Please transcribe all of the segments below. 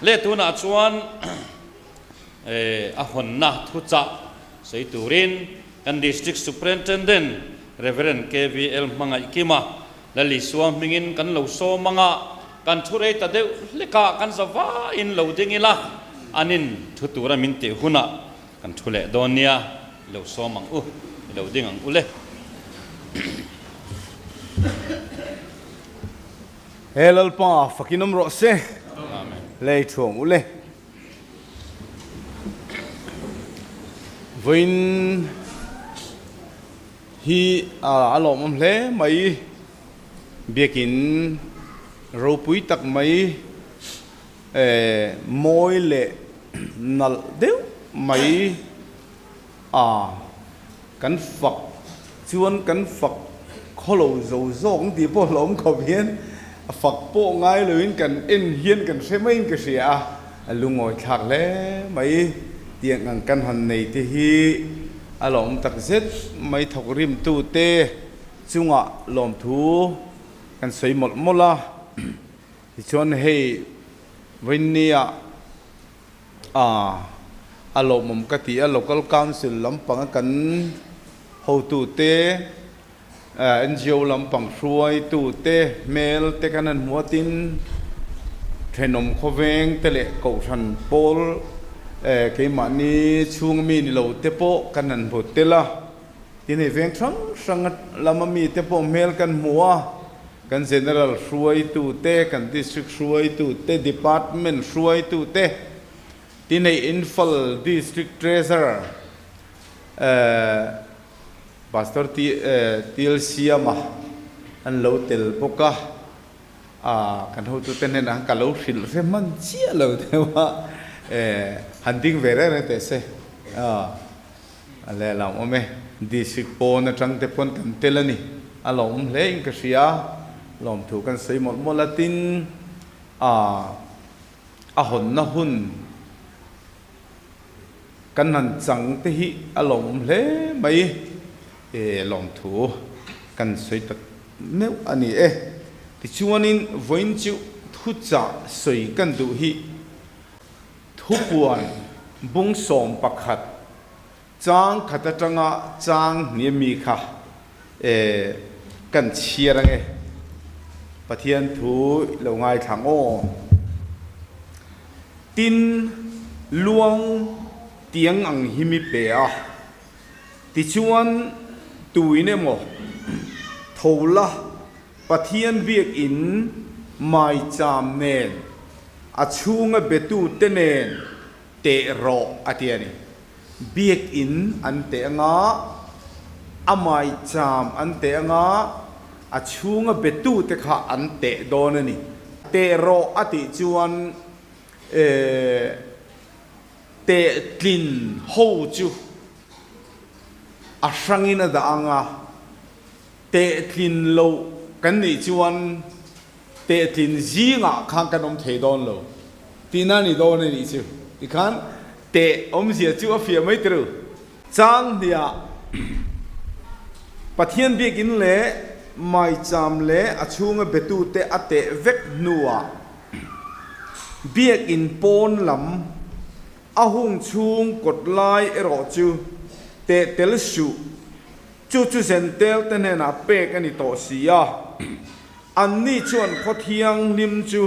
เลตุนาชวนอาหนนะทุจักใส่ตูรินกัน District Superintendent Reverend KVL มังไอกิมาและลิสวงมิงินกันเหลาโซมังกันทุเรตเดวเลกากันสวาอินเหลาดิ่งละอันนินทุตุระมินเตหุนะกันทุเลดอนเนียเหลาโซมังเหลาดิ่งอุเลเฮลัลปาฟักินมรสเซเลยช่วงอุเลวินฮีอารมณ์เลยไม่เบียกินรูปุยตักไม่มอยเละนัลเดียวไม่กันฝักชวนกันฝักข้อเราโซ่โซ่ของที่พวกเราขบเห็นฝักโป้ง่ายเลยกันเอ็นเฮียนกันใช่ไหมกันเสียลุงงอยถักเลยไม่เตียงกันหันในที่อารมณ์ตักเสร็จไม่ถกริมตู้เตะจุงลมทูกันสวยหมดละชวนให้วันนี้อารมณ์มันก็ที่อารมณ์ก็การสื่อลำปังกันหูตู้เตะNGO ลำปังช่วยตู้เตะเมลเตะกันนั้นหัวตินเทนมขวงเตะเก่าชันโปลเกี่ยมันนี่ช่วงมีนี่เราเตปโปกันนั่นพูดเตละทีนี้เวียงสังเรามามีเตปโปเมลกันหัวกัน General ช่วยตู้เตะกัน District ช่วยตู้เตะ Department ช่วยตู้เตะทีนี้ Infal District Treasurer Pastor TLC มาอันเราเตลปกะกันเขาตู้เตะเนี่ยนะกันเราสิลเรมันเชี่ยเราแต่ว่าhunting very rare te se ale la ome district pon atang te pon kan telani alom le in ka sia lom thu kan sei mol molatin a hon na hun kan nan chang te hi alom le mai lom thu kan sei tak meu ani ti chuanin voin chu thu cha sei kan du hiทุกวันบุ้งสมปักขัดจางขัดจังจางเนี่ยมีค่ะกันเชียร์ไงปะเทียนถูเหล่าไงทางโอตินลวงเตียงอังหิมิเปียติชวนตุยเนี่ยหมอทูละปะเทียนเบียกอินไม่จามเนนอาชูงเบตูเตเนนเตโรอาเทียนี่เบียกอินอันเตงาอามายจามอันเตงาอาชูงเบตูเตขะอันเตโดนนี่เตโรอาติจวนเตกลินโฮจูอาสังอินาดางาเตกลินโลกันนี่จวนเตะทินจีงะข้างกันอมเทดอนโลทีนั่นนี่โดนนี่จิอีกครั้งเตะอมเสียจูอฟีไม่ตรูจางเดียปะเทียนเบียกินเล่ไม่จำเล่อชูงเบตูเตะเตะเวกนัวเบียกินปนลำอาหุงชูงกดไล่เอรอจูเตะเตลสูจูเซนเตลเตเนน่าเปกันนี่โตเสียอันนี้ชวนพอเทียงนิมจู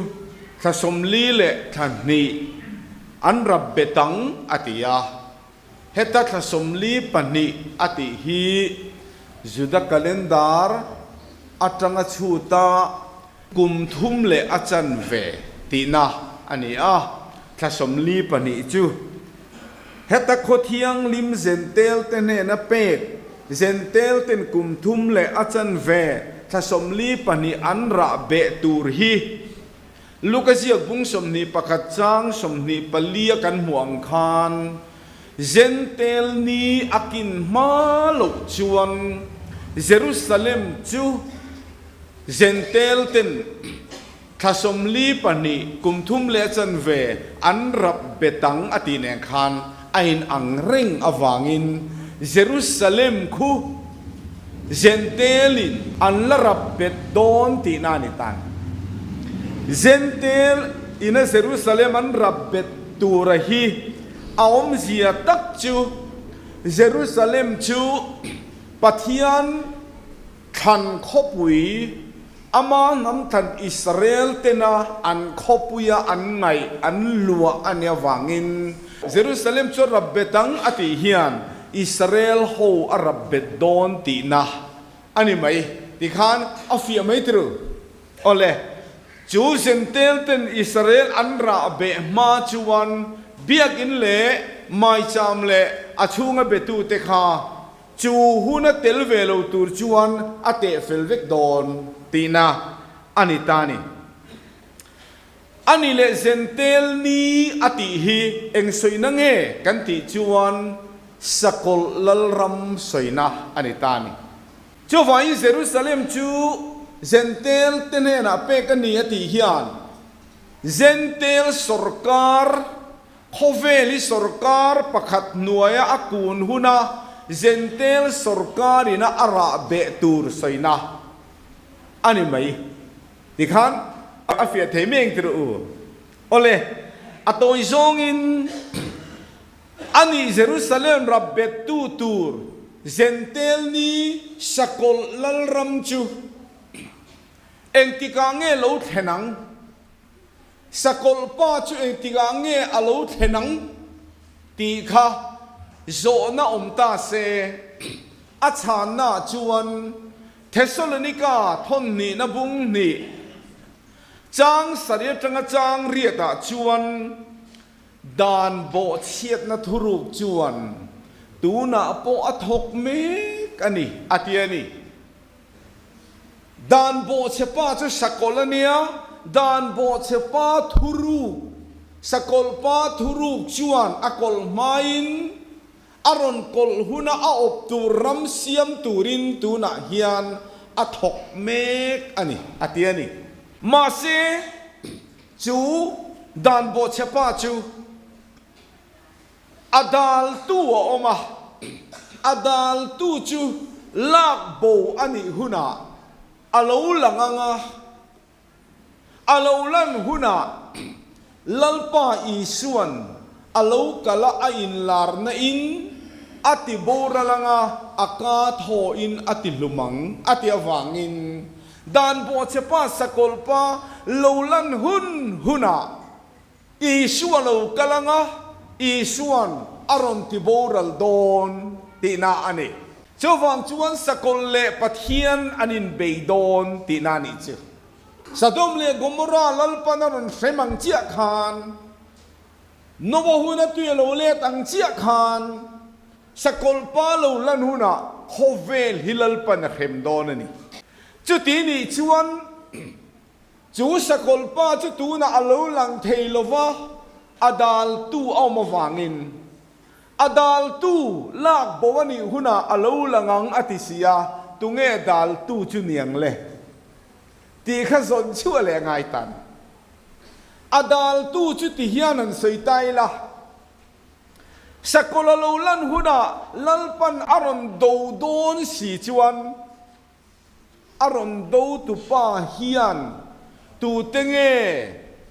ถ้าสมลีเละท่านนี้อันรับเบตังอติยาเฮตัถ้าสมลีปนิอติฮีจุดกัลนดาร์อัตรังชูตากุมทุมเละอาจันเวตีนาอันนี้ถ้าสมลีปนิจูเฮตัพอเทียงลิมเซนเตลเตเนนเป็ดเซนเตลเตนกุมทุมเละอาจันเวถ้าสมลีปนิอันระเบตูร์ฮีลูกเสียบุ้งสมนีปะขัดจางสมนีปลียกันห่วงคานเซนเตลนีอากินมาลุจวนเยรูซาเล็มจูเซนเตลเตนถ้าสมลีปนิกุมทุมเลจันเวอันรับเบตังอติเนคานไอน์อังเร่งอวางินเยรูซาเล็มคูเซนเตลินอันละรับเบ็ดโดนตีนานิตันเซนเตล ina Jerusalem an rabbet turahi aom zia tak chu Jerusalem chu pathian khan khopui ama nam than Israel tena an khopuya an ngai an lua ania wangin Jerusalem chu rabbetang ati hian Israel ho arabbet don ti na ani mai ti khan afia mai tru ole chu sentel ten Israel an ra be ma chuan biak in le mai cham le achunga betu te kha chu huna tel velo tur chuan ate felvek don tina anitani ani le sentel ni ati hi eng soina nge kan ti chuan sakol lalram soina anitani chu vai Jerusalem chu zentel tenena pe kan ni ati hian zentel sarkar khoveli sarkar pakhat nuaya akun huna zentel sarkarina ara be tur soina ani mai dikhan afia themeng tru ole atoi zongin ani Jerusalem rabbet tu tur zentel ni sakol lalram chu engtika nge lo thenang sakol pa chu engtika nge alo thenang ti kha zo na omta se achan na chuan Thessalonica thon ni na bung ni chang saria tanga chang riata chuan dan bo chiat na thuruk chuan tuna po athok me kani atiani dan bo chepa chu sakolania dan bo chepa thuru sakol pa thuruk chuan akol main aron kol huna a op tu ram siam turin tuna hian athok mek ani atiani ma se chu dan bo chepa chu adal tu oma adal tu chu lak bo ani huna alo langanga alo lan huna lalpa isuan alo kala a in lar na in ati bora langa aka tho in ati lumang ati awangin dan bo chepa sakolpa lolan hun huna isuan lo kalanga isuan aron ti boral don tina ani chowang chuan sakol le pathian anin beidon tina ni chu Sadom le Gomorra lalpan aron semang chia khan nobo huna tuya lo le tang chia khan sakol pa lo lan huna hovel hilal pan khem don ani chu ti ni chuan chu sakol pa chu tu na alo lang theilova adal tu aw ma wangin adal tu lak bowani huna alo langang atisia tunge dal tu chu niang le ti kha zon chu le ngai tan adal tu chu ti hianan soitai la sakolalo lan huna lalpan aron do don si chuan aron do tu pa hian tu tenge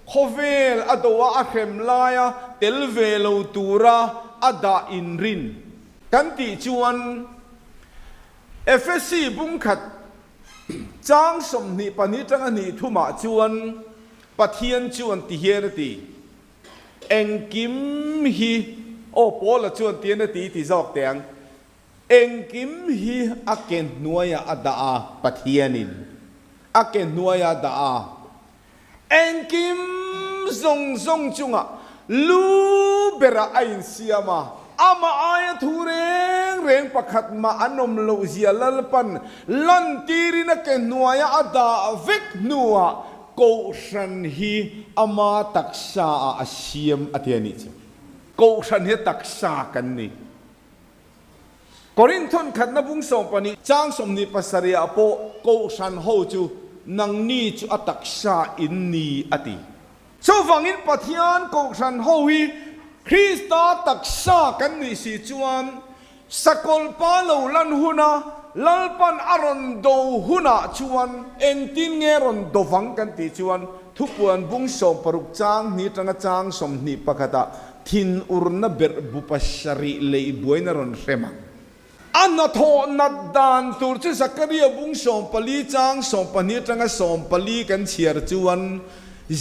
khovel adowa akhem laya telvelo tura ada inrin kanti chuan FSC bungkhat chang som ni pani tang ani thuma chuan pathian chuan ti hianati engkim hi o pola chuan tian ti ti jok teng engkim hi aken nuaya ada a pathianin aken nuaya da a engkim zong zong chunga lu bera ain siama ama aya thureng reng pakhat ma anom lo zia lalpan lan tirina ke nuaya ada vek nuwa ko shan hi ama taksa asiam atiani ko shan hi taksa kan ni Korinthon khat na bung som pani chang som ni pasaria po ko shan ho chu nang ni chu ataksa in ni ati so wangin pathian ko shan ho hi Krista taksa kan ni si chuan sakol pa lo lan huna lalpan aron do huna chuan engtin nge ron dovang kan ti chuan ทุกวันบุ้งสมปรุกจางนี่จังจางสมนี่ปะกตะทินอุรนเบรบุปชริเลยบวยนรนเรมังอันนัทโหนัดดานตูร์จิสักเรียบุ้งสมปลีจางสมปนี่จังสมปลีกันเชียร์จวน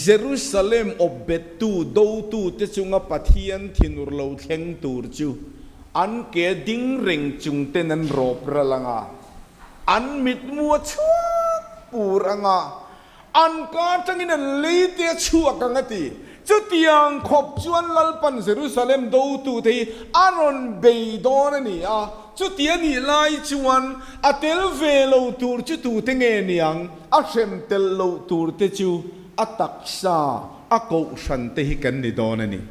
เยรูซาเล็มอบเบตูดูตูเตจุงปะเทียนทินุรโลเทงตูร์จูอันเกดิ้งเริงจุงเตนันรบระลังอันมิดมัวชัวปูรังอันการจังอินันลีเตชัวกังตีจุดยังขบจวนลัลปันเยรูซาเล็มดูตูที่อารอนเบย์ดอนนี่จุดยังนี่ไล่จวนอัตเลเวโลตูร์จุดตูเตงเงียงอัเชมเตลโลตูร์เตจูอัตักษาอักโชันเตหิกันนี่ดอนนี่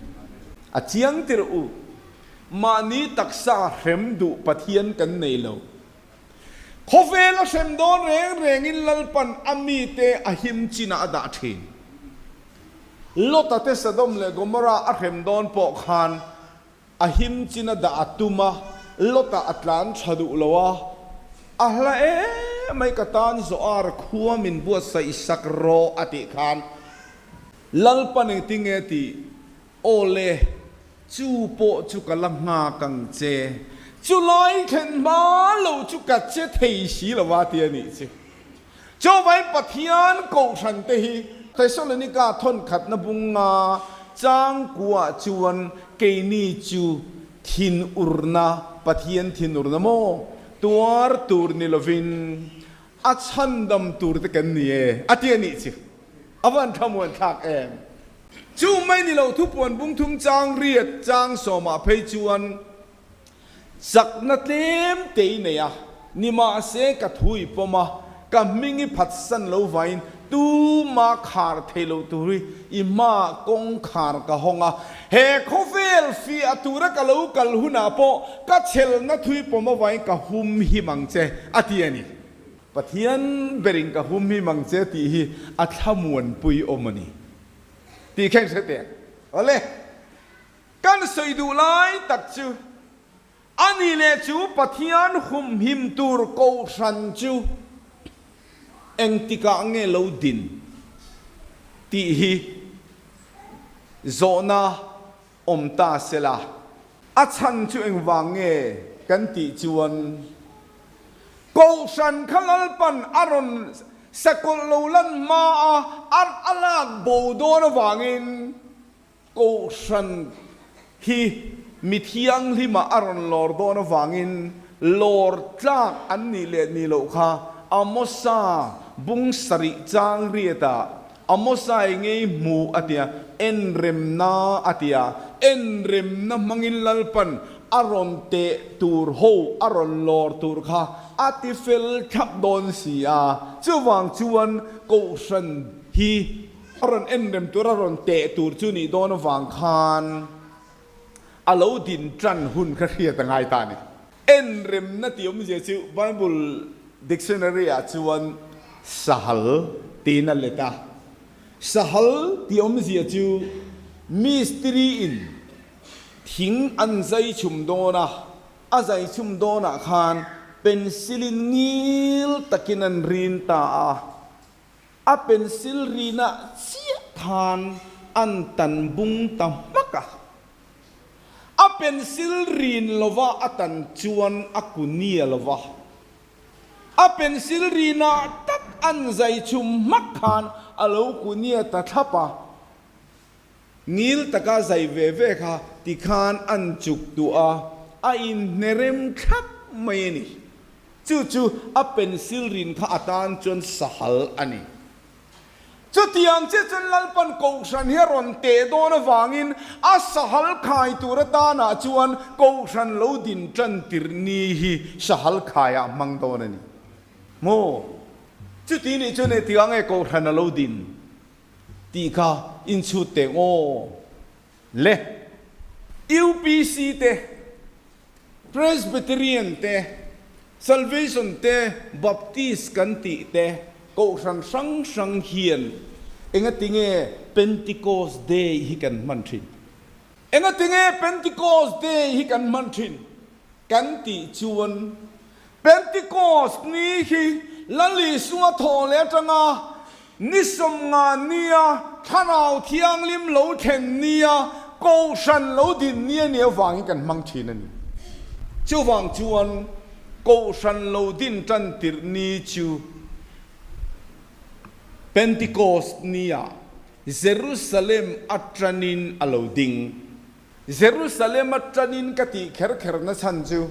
อัจยังติรูมานีตักษาเข็มดุปะเทียนกันในโลขอเวลเข็มดอนเร่งอินลัลปันอามีเตอหิมจินาดาทินโลตัเตสดมเลกมราอัเข็มดอนปอกฮานอหิมจินาดาตุมาโลตาอัตลันชดุลวะอะไรไม่กตันโซอาร์ขัวมินบัวใส่สักโรอติคานลัลปันติงเอติโอเลจูโปจูกลังงากังเจจูลอยเข็นมาโลจูกัดเจเทียสีละวะเตียนี่สิจูไว้ปะเทียนกูฉันเตหีใครสอนนี่กาทนขัดนบุงงาจางกัวจวนเกนีจูทินอุรนาปะเทียนทินอุรนาโมตัวตูร์นิลวินอัชันดัมตูร์ตะกันนี่อัตเตียนี่สิอวันทำวันทักเองจูไม่นี่เราทุกวันบุ้งทุ่งจางเรียดจางสมาเพจวนสักนัดเต็มเตยเนี่ยนิมาเสกัดหุยปมากับมิงิพัดสันโลวายตูมาขาร์เทโลตุรีอิมากงขาร์กะฮงเฮโคเฟลฟีอตูระกะโลกัลหุนาโปกัดเชลนัดหุยปมาวายกะหุมหิมังเจอติยนี่ปะเทียนเบริงกะหุมหิมังเจตีฮีอัฐมวนปุยอมนีตีแข่งเสด็จอะไรกันสวยดูไลตัดจูอันนี้เลจูปะเทียนหุมหิมตูร์โกชันจูเอ็งติกาเงลาวดินตีฮีโซนาอมตาเซลาอัชันจูเอ็งวางเงกันติจวนโกชันขลัลปันอารอนสกุลลูลันมาอัลอลากโบโดนวางินโกชันฮีมิเทียงที่มาอารอนลอร์โดนวางินลอร์จากอันนี้เลนี่โลคาอามอสซาบุงสริจางเรียตาอามอสซาเองมูอติยาเอ็นเรมนาอติยาเอ็นเรมนามังินลัลปันอารอนเตตูร์โฮอารอนลอร์ตูร์คาอาติเฟลทับโดนเสียจวางจวนโกชันฮีอารอนเอ็นเรมตูร์อารอนเตตูร์จูนี่โดนวางคานอาลาวดินจันหุนครียตั้งไงตานี่เอ็นเรมนัดยมเจจูไบเบิลดิกชันนารีอาจวนสหัลตีนัลเลตาสหัลที่ยมเจจูมิสตรีอินทิ้งอันใจชุมโดนะอาใจชุมโดนะคานเป็นซิลินนิลตะกินันรินตาอาเป็นซิลรีนะเสียทานอันตันบุงตัมมักะอาเป็นซิลรีนลวะอัตันจวนอากุเนียลวะอาเป็นซิลรีนะตักอันใจชุมมักคานอาลูกุเนียตะทับะนิลตะกาใจเวเวค่ะติคานอันจุกตัวอินเนเรมทับไม่นี่จู่ๆอาเป็นซิลรินข้าตานจนสหัลอันนี้จุดยังเจจนลัลปันกูชันเฮรอนเตโดนวางินอาสหัลขายตัวตานาจวนกูชันโลดินจันติรนีฮีสหัลขายมังโดนนี่โมจุดนี้จนเอติยังเอกูชันโลดินตีข้าอินชุดเตงโอเล่ UPC เต Presbyterian เต Salvation เต Baptist กันติเตกูสังเฮียนเอ็งติงเอ Pentecost Day ฮิกันมันทินเอ็งติงเอ Pentecost Day ฮิกันมันทินกันติจวน Pentecost นี้ฮิลันลิสัวทอเลจังอา นิสมงานเนียถ้าเราเที่ยงลิมเหลาเทนเนียกูชันเหลาดินเนียเนี่ยวางกันมังชีนันจูวางจวนกูชันเหลาดินจันติรนีจูเพนติโคสเนียเยรูซาเล็มอัตรานินอโลดิงเยรูซาเล็มอัตรานินกติเขรนัชันจู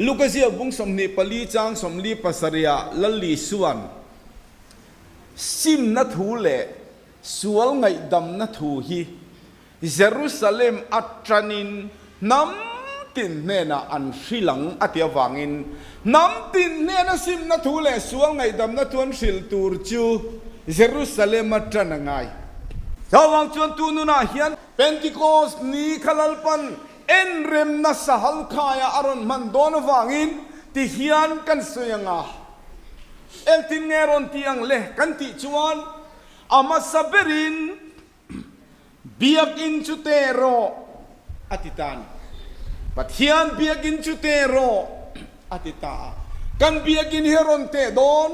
ลูกเสียบุ้งสมนิปลีจางสมลีปัสริยาลลีส่วนซิมนัทูเล่สวลไงดำนัทูฮีเยรูซาเล็มอัตรานินน้ำตินเนน่ะอันศิลังอัตยาวังินน้ำตินเนน่ะซิมนัทูเล่สวลไงดำนัทวนศิลตูร์จูเยรูซาเล็มอัตรานังไงชาววังชวนตูนุนาเฮียนเพนติโคสนีขลัลปันเอ็นเรมนัสฮัลคายาอารอนมันโดนวังินที่เฮียนกันสยังอ่ะเอ็นตินเนรอนที่ยังเล่กันติชวนอามาสับเบรินเบียกอินชุเตโรอติตานปัทเฮียนเบียกอินชุเตโรอติตากันเบียกอินเฮรอนเตโดน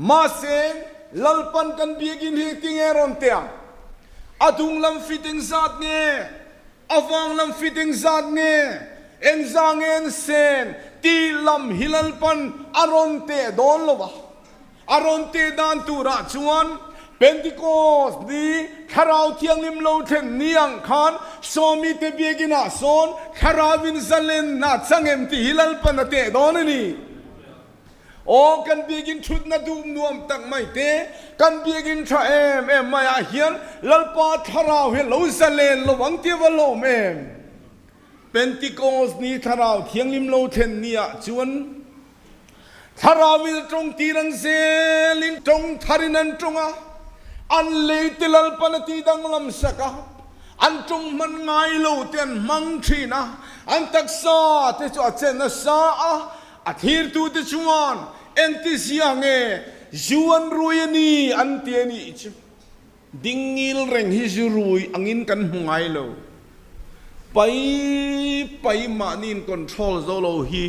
มาเซงลัลปันกันเบียกอินเฮติงเฮรอนเตงอดุงลำฟิติงซัดเงอวังลำฟิติงซัดเงเอ็นซางเอ็นเซนตีลำฮิลัลปันอารอนเตโดนลวะอารอนเตดานตูราชวนเพนติโคสดีคาราเทียงลิมโลเทนนิยังคานโซมิเตเบียกินาโซนคาราวินซาเลนนาซังเอ็มติฮิลัลปันเตโดนนี่โอ้กันเบียกินชุดนาดูมนวมตักไม่เตกันเบียกินชาเอ็มไม่อาเฮียนลัลปาคาราเฮลโลซาเลนระวังเทวโลมเพนติโคสนี้คาราเทียงลิมโลเทนนิยชวนคาราวิลตรงตีรังเซลินตรงทารินันตรงอันเลติลัลปนตีดังลำสักอันจงมันไงโลเตียนมังชีนะอันตักษาเตจวดเจนสาอาทิตย์ตูเตจวนเอ็นติเสียงจวนรุยนีอันเตียนีดิ่งงิลเร่งฮิจรุยอังอินกันหงายโลไปมานินคอนโทรลโซโลฮี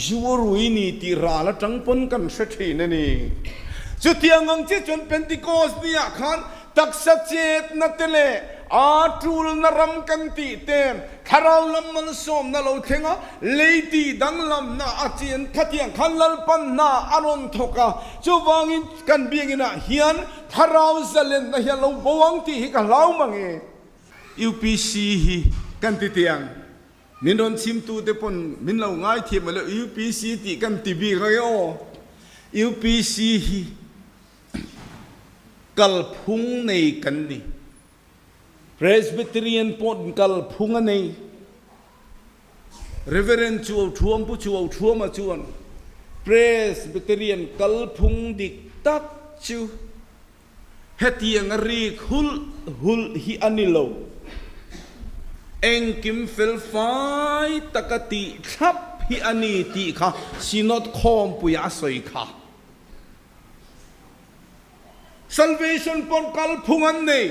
จวรุยนีตีราละจังปนกันเสถียรนี่จุดที่อังเจจนเป็นติโกสเนี่ยขันตักษะเจตนัตเลอาทูลนรำกันตีเต็มคาราลมันสมนั่นเราเทงะเลยตีดังลำน่าอาเจียนทัดยังขันลัลปันน่าอารมณ์ทกะจูวังอินกันเบียงน่ะเฮียนคาราเซเลนน่ะเฮียนเราบวังตีฮิกันเล่ามังเอยูพีซีฮีกันตีเตียงมินโดนชิมตูเตปนมินเราง่ายเทียมมาแล้วยูพีซีตีกันตีบีกันโอยูพีซีฮีกัลพุงในกันนี่ Presbyterian ปนกัลพุงใน Reverend ชัวชัวมผู้ชัวชัวมาชวน Presbyterian กัลพุงดิกตักชูเฮตียงรีหุลฮิอานิโลเอ็งกิมเฟลไฟตะกติทับฮิอานีติค่ะสินอดคอมปุยอาศัยค่ะ Salvation ปนกัลพุงอันนี้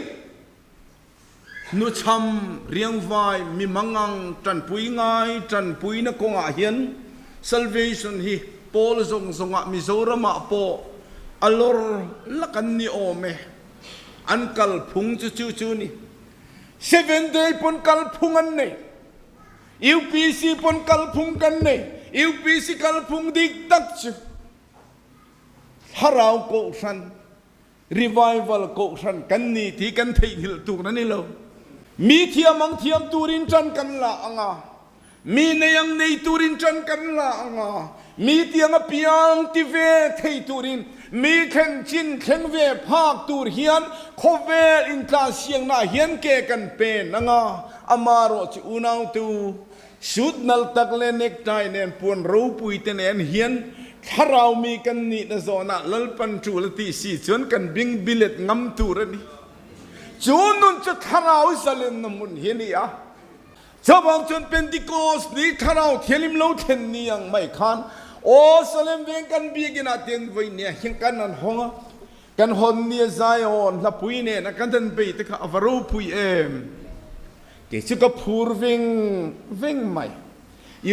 นุชมเรียงไว้มีมังงังจันปุยง่ายจันปุยนักงอาเฮียน Salvation ฮีโปลซงอามิโซรามาโปอลอร์ลักันนี่โอเมอันกัลพุงจูนี่ 7 day ปนกัลพุงอันนี้ UPC ปนกัลพุงกันนี่ UPC กัลพุงดิกตักจูฮาราวโกชันRevival โกชันกันนี่ที่กันที่หิลตุกนั่นนี่เรามีเทียมังเทียมตูรินจันกันละอ่ะมีในยังในตูรินจันกันละอ่ะมีเทียงเปียงติเวที่ตูรินมีเข็นจินเข็นเวภาคตูรเฮียนโคเวอินทาเสียงน่าเฮียนเกกันเป็นอ่ะอามาโรจิอุนาวตูชุดนัลตักเลเนกไตเนนปวนรูปุยเตเนนเฮียนถ้าเรามีกันนี่นะโซน่ะลัลปันจูลตีสีจนกันบิงบิเลตงำตูระนี่จูนุนจะถ้าเราสเลนนมุนเฮียนี่อ่ะชาวบ้านจนเป็นติโกสนี่ถ้าเราเทียลิมโลเทนนี่ยังไม่คันโอ้สเลมเวงกันบีกินาเตียนไว้เนี่ยเห็นกันนั่นห้องกันหอนเนี่ยไซออนละปุยเนี่ยนะกันทันไปแต่ข้าวรูปุยเกี่ยวกับพูดเวงใหม่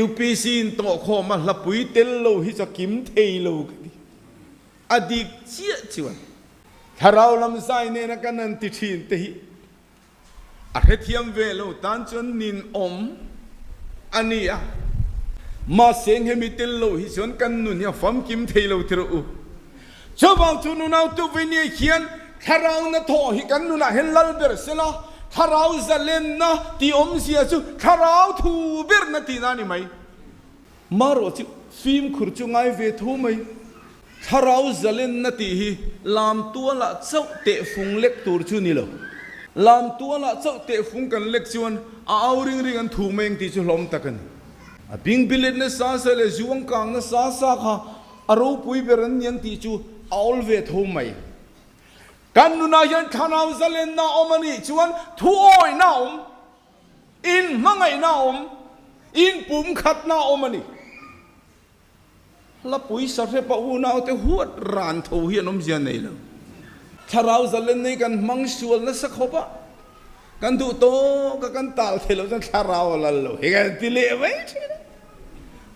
UPC ตัวข้อมาละปุยเตลโลฮิจะกิมเทโลกันอดีตเจี๊ยชวน ถ้าเราลำไส้เนี่ยนะกันนันติทินติอาเทียมเวลตันจนนินอมอันนี้อะมาเสียงให้มีเตลโลหิชนกันนุนเนี่ยฟัมกิมเทโลทรูชาวบ้านทุนเอาตัวเวเนียเขียนถ้าเราเนี่ยทอหิกันนุนเห็นลัลเบอร์เสละถ้าเราจะเล่นนะที่อมเสียจูถ้าเราทูเบอร์นาทีนั่นไหมมาโรจิฟิล์มขุดจุงไงเวทูไหมถ้าเราจะเล่นนาทีฮีลามตัวละเจ้าเตะฟุงเล็กตัวจูนี่เหรอลามตัวละเจ้าเตะฟุงกันเล็กชวนเอาริงกันถูเมงที่จุลมตะกันบิงบิเลนเนสซาเซเลจวงกังเนสซาซาค่ะอารมณ์ปุยเบรันยันที่จูเอาเวทูไหมกันนุนายันข้าเราจะเล่นนาอมนี่ชวนทูโอยนาอมอินมังไงนาอมอินปุ่มขัดนาอมนี่ละปุยสัตว์ปะหูนาเอาแต่หัวรานทูเฮียนอมเจียนนี่แล้วถ้าเราจะเล่นในกันมังชวลนั่นสักขบะกันดูโตกันตาเทลจะถ้าเราละloเฮกันติเลไว้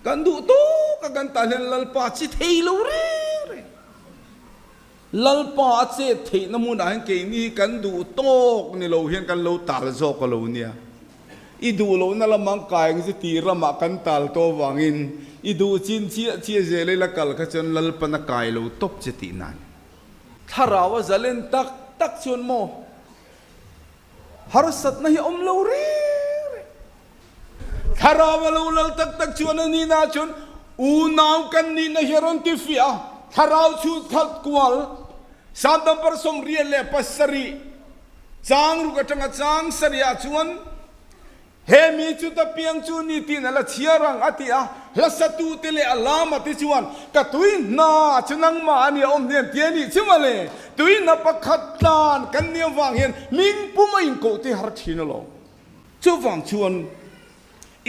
กันดูโตกันตาเล่นละปาจิเทลเร่ลัลปาเจเทนมุนอันเกนี่กันดูโตนี่เราเห็นกันเราตาลโซกเราเนี่ยอีดูเรานั่นละมังกายก็จะตีระมากันตาลโตวังอินอีดูจินเชียเจเลยละกัลก็จนลัลปนักกายเราตบจะตีนั่นถ้าเราว่าจะเล่นตักชวนโมฮาร์สัตนี่อมเราเร่ถ้าเราว่าเราลัลตักชวนนี่น่าชวนอูนาวกันนี่นะเฮรอนติฟิอาถ้าเราชูขัดกวลสามดับประสมเรียนเล่ปัสสรีจางรุกจังจางสรีอาชวนเฮมีจุดตะเปียงจูนี่ตีนั่นละเชียรังอติอาละสตูเตเลอัลลามาติชวนกะตุยนาชนังมาเนี่ยอมเนี่ยเตียนี่ชิมาเลตุยนาปะขัดตานกันเนี่ยวางเห็นมิงปุ่มอินโกติฮาร์ชินโลจูฟังชวน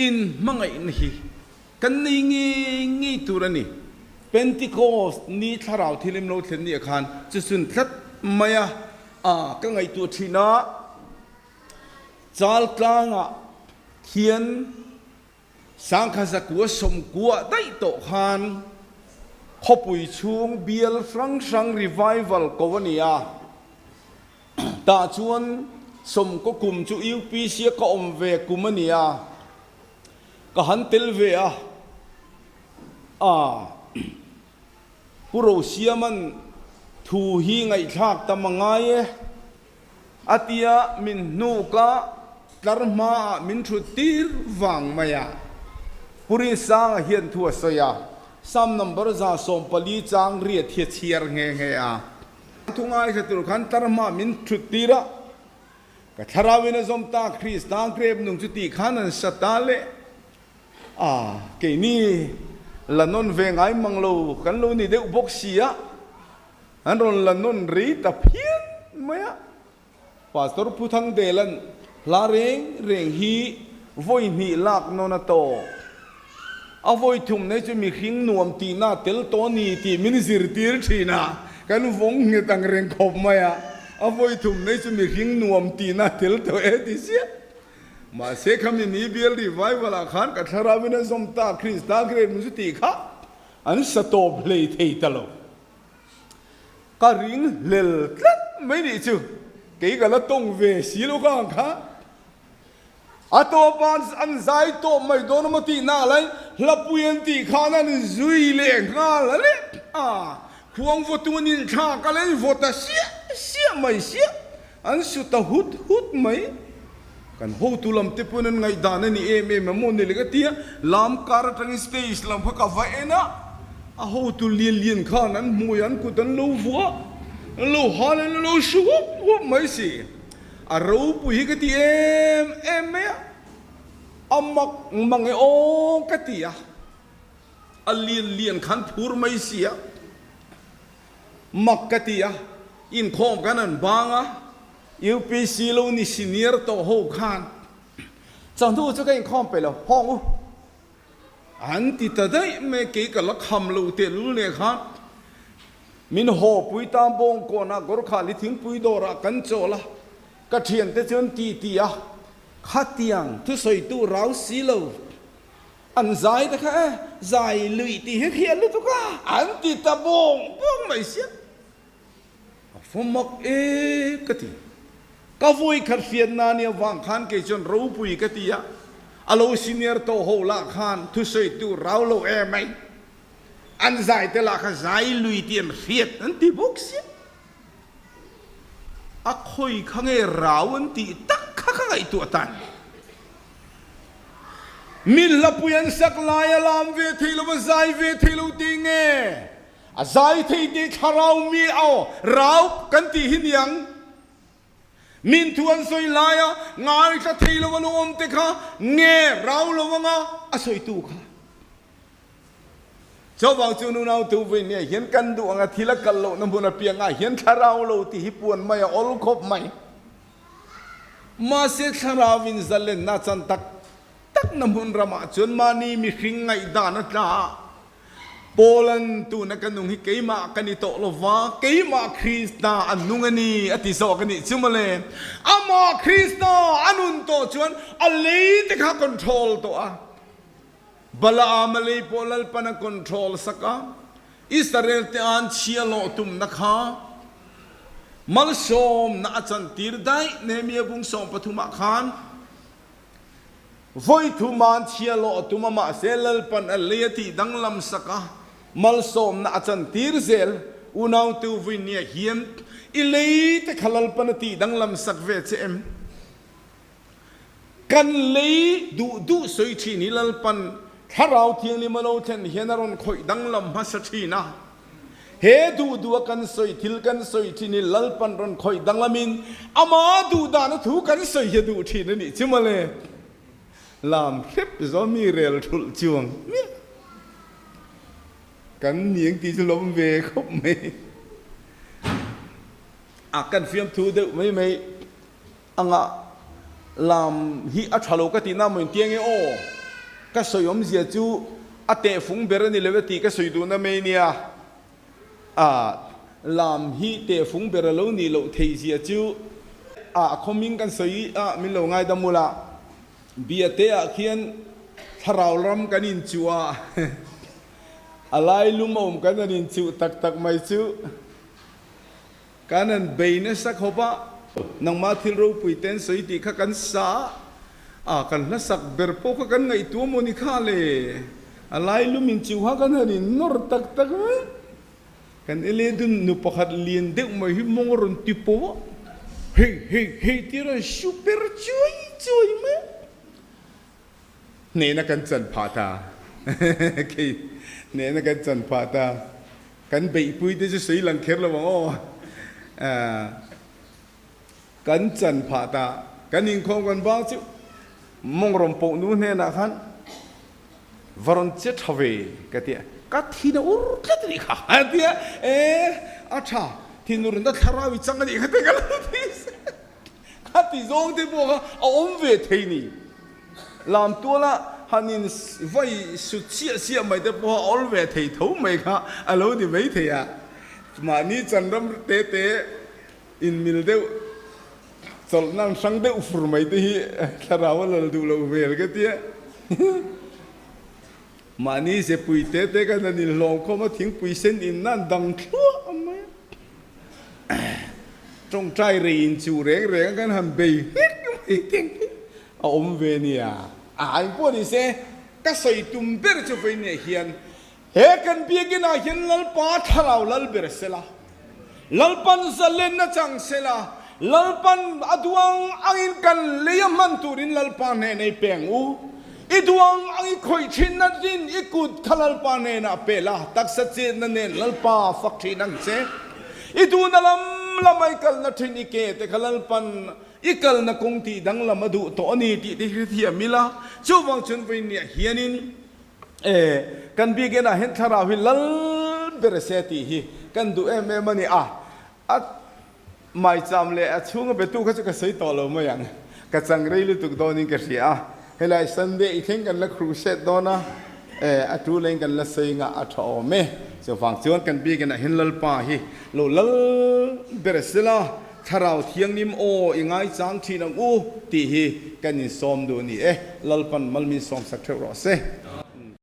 อินมังไงอินฮีกันนี่งี้ตัวนี้เป็นที่โคสนี่ถ้าเราที่เล่มโน้ตเห็นเนี่ยคันจะสุนทรมายก็ไงตัวทีน่าจาลกลางเขียนสังฆสักวัวสมกัวได้โตคันขบุยช่วงเบียลฟรังสังรีไววัลกวันนี้ตาชวนสมก็กุมจูอิวปีเสียก็อมเวกุมันนี้ก็หันเตลเวผู้รู้เสียมันทูฮีไงทักตามง่ายอาทิยามินนูกะตรมามินชุดตีร์วังมายาผู้ริสางเฮียนทัวสยาซ้ำนับประจาสมปลีจางเรียดเทียเชียร์เงี้ยทุกง่ายคือตัวขันตรมามินชุดตีระก็ทาราวินสมตาคริสต์ต่างเกรบนุ่งจุดตีขันสตาเลเกนี่ละนนเวงไอมังโลกันโลนี่เด็กบกเสียอันรอนละนนรีตะเพียนไหมพาสตอร์พูทังเดลันลาเรงฮีวอยนี่ลากนนโตเอาวอยทุ่มในจะมีขิงนวมตีน่าเตลโตนี่ตีมินิสิรตีร์ทีน่ะกันวงเงตังเรงขบไหมเอาวอยทุ่มในจะมีขิงนวมตีน่าเตลโตติเสียมาเสกคำนี้เบียร์รีไวเวลาขันกับทาราวินสมตาคริสต์ตาเกรมุสติข้าอันสตอเพลย์เทตลอดก็ริงเลลตัดไม่ดีจูเกี่ยกับละตงเวสีลูกข้างข้าอัตโตปานอันใจโตไม่โดนมาตีน่าเลยลับปุยันตีข้านั่นจุยเลี้ยงข้าเลยควงวัตถุนินชากันเลยวัตเสียไม่เสียอันสุดตาหุดไม่กันหูตุลำเตปุนันไงดานนี่มโมนี่เลยก็ที่ลามการ์ตังสเตย์ลามพักกับไว้นะหูตุเลียนข้านั้นมวยอันกุตันลูฟัวลูฮาเลนลูชูวไม่สิ Araw puhi kati ya amak mange o kati ya alien kan pur mai sia mak kati ya in khom kanan banga UPC lo ni senior to ho khan chẳng thu cho cái khom pe lo hong an ti ta dai me ke ka la kham lo te lu le khan min ho pui tam bong ko na gor kha li thing pui do ra kan cho la ka thian te chon ti a khatiang thu soi tu rau si lo an zai ta kha zai lui ti he khian lu tu ka an ti ta bong mai sia Fomak kati. Kavoy karfian na niya wang khan kay John Roupui kati ya. Alo senior to ho la khan tu soy tu raulo may. Anzai te la ka zai lui tien fiat anti boxia. Ako'y kangay rawan ti tak kakangay tu atan. Mila po yan saklaya lam ve thilo mazay ve thilo tinge. Azay thay di karaw mi ao raw kanti hinyang. Min tuan soy laya ngay ka thilo waluom te ka nge raw lo nga asoy tu ka. Cho bang chu nu nau tu ve ne hian kan du anga thila kal lo na buna pia nga hian kharaw lo ti hipuan mai ol khop mai. Ma se kharawin zalen na chan tak tak namun rama chun mani mi hring ngai dana tla Poland tu na kanung hi keima kanito lova keima Krista anungani ati so kani chumale ama Krista anun to chuan alei te kha control to a bala amale polal pana control saka Israel te an chialo tum nakha mal som na chan tir dai nemia bung som pathuma khan Voi tu man chialo tu mama selal pan aliyati danglam saka malsom na achan tirzel unaw tu vinya hiam ilay te khalal panati danglam sakve chem kan lay du soi chi nilal pan kharaw thiang ni mano then hianaron khoi danglam hasathi na he du kan soi thil kan soi chi ni lal pan ron khoi danglamin ama du dan thu kan soi he du thi ni chimale làm khép gió mi rèl thul chuồng cắn miếng tí lom về khóc mê cần phim thu được mấy anh ạ làm hi at halo cái tin nào mình tiếng ấy ô cái soi om gì chú tệ phúng bê ni level tí cái soi du na mấy nia làm hi tệ phúng bê lâu ni lâu thấy gì chú không mình cái soi mình lâu ngay đâm mula bia te a khian tharau ram kanin chua alai lumom kanin chu tak mai chu kanan beine sak hopa nang ma thil ro puiten soi ti kha kan sa kan la sak berpo kha kan ngai tu mo ni kha le alai lumin chu ha kanin nor tak kan ele dun nu pakhat lien de mai hi mongoron tipo hey tira super chuy me Nena kan chan phata ke nena kan chan phata kan bei pui te sei lang kher lo ngo kan chan phata kan ing khong kan ba chu mong rom po nu ne na khan varon che thave ka tia ka thina ur ka tri kha tia acha thinur da tharawi changani ka te kal ka ti zong te bo ka om ve theini làm tua la hanin vai su chia mai de po all ve thei tho mai kha alo di mai thei à mà ni chandam te in mil deu chol nang sang deu fur mai te hi tharawa lal du lo ve cái tia mà ni se pui te cái nan ni long ko ma thing pui sen in nan dang thua mai trong trai rin chu reng kan han bei ting om ve ni anh po đi xe các sợi tùm bể cho về nhà hiền he kan bia cái nào hiền lal pa tharau lal bể sela lal pan zalen na chang sela lal pan aduang angin kan leyaman turin lal pan ne nei peng u iduang angi khoi thin na din ikut khalal pa ne na pela tak sa che na ne lal pa fak thi nang che idu na lamai kal na thini ke te khalal pan ikal na kong ti dang lamadu to ani ti thi mila chu wang chun ve ni hianin kan bi ge na hen thara hi lal bereseti hi kan du mani at mai cham le a chung be tu kha ka sei to lo ma yang ka chang rei lu tuk do ni ka ria helai sunday I theng kan la crusade do na a tu leng kan la sei nga a tho me so wang chuan kan bi ge na hen lal pa hi lo lal beresela tharau thiang nim o ingai chang thi nang u ti hi kanin som do ni lalpan malmin som sak thero se